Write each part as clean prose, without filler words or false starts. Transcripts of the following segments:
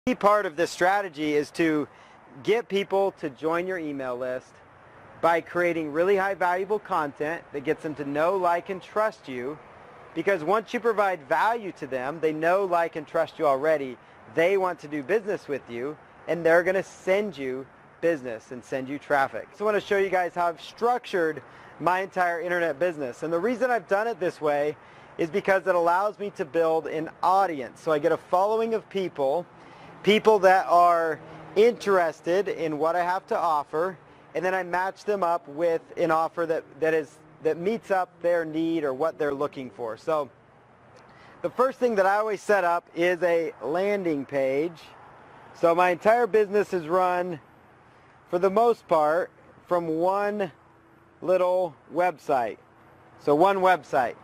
Key part of this strategy is to get people to join your email list by creating really high valuable content that gets them to know, like, and trust you. Because once you provide value to them, they know, like, and trust you already. They want to do business with you, and they're going to send you business and send you traffic. So I want to show you guys how I've structured my entire internet business. And the reason I've done it this way is because it allows me to build an audience. So I get a following of people that are interested in what I have to offer, and then I match them up with an offer that meets up their need or what they're looking for. So the first thing that I always set up is a landing page. So my entire business is run, for the most part, from one little website. So one website.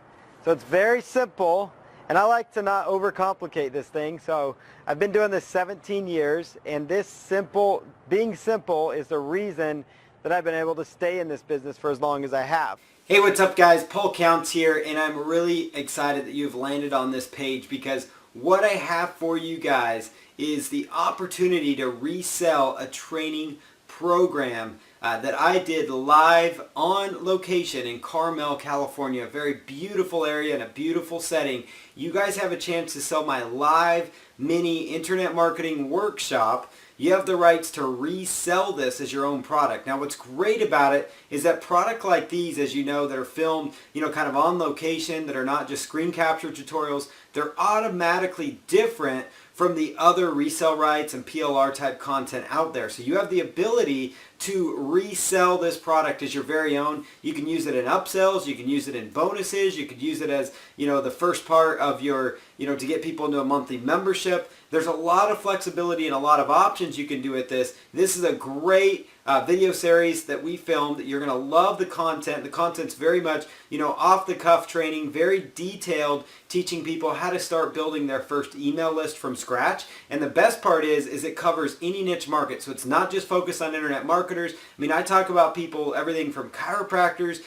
So it's very simple. And I like to not overcomplicate this thing, so I've been doing this 17 years, and being simple is the reason that I've been able to stay in this business for as long as I have. Hey, what's up guys? Paul Counts here, and I'm really excited that you've landed on this page because what I have for you guys is the opportunity to resell a training program that I did live on location in Carmel, California, a very beautiful area and a beautiful setting. You guys have a chance to sell my live mini internet marketing workshop. You have the rights to resell this as your own product. Now what's great about it is that product like these, as you know, that are filmed, kind of on location, that are not just screen capture tutorials, they're automatically different from the other resell rights and PLR type content out there. So you have the ability to resell this product as your very own. You can use it in upsells, you can use it in bonuses, you could use it as, the first part of your, to get people into a monthly membership. There's a lot of flexibility and a lot of options you can do with this. This is a great video series that we filmed. You're going to love the content. The content's very much, off-the-cuff training, very detailed, teaching people how to start building their first email list from scratch. And the best part is it covers any niche market. So it's not just focused on internet marketers. I talk about people, everything from chiropractors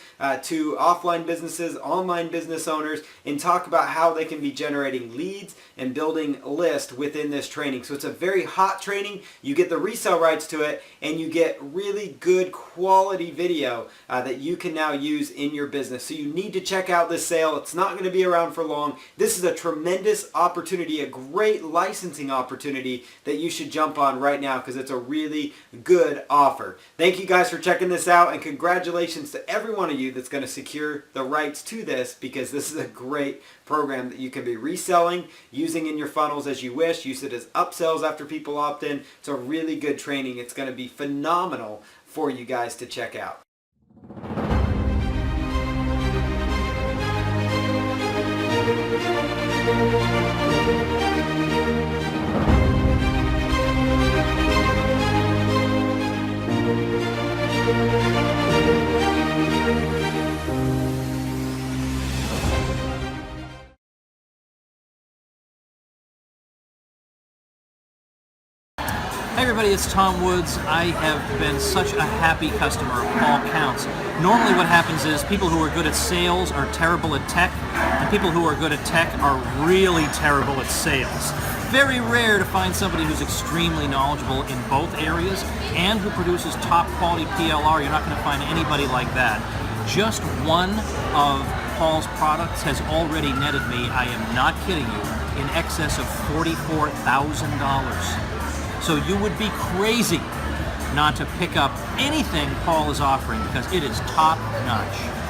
to offline businesses, online business owners, and talk about how they can be generating leads and building lists within this training. So it's a very hot training. You get the resale rights to it, and you get really good quality video that you can now use in your business. So you need to check out this sale. It's not going to be around for long. This is a tremendous opportunity, a great licensing opportunity that you should jump on right now because it's a really good offer. Thank you guys for checking this out, and congratulations to every one of you that's going to secure the rights to this, because this is a great program that you can be reselling, using in your funnels as you wish, use it as upsells after people opt in. It's a really good training. It's going to be phenomenal for you guys to check out. Hey everybody, it's Tom Woods. I have been such a happy customer of Paul Counts. Normally what happens is people who are good at sales are terrible at tech, and people who are good at tech are really terrible at sales. Very rare to find somebody who's extremely knowledgeable in both areas and who produces top quality PLR. You're not going to find anybody like that. Just one of Paul's products has already netted me, I am not kidding you, in excess of $44,000. So you would be crazy not to pick up anything Paul is offering because it is top notch.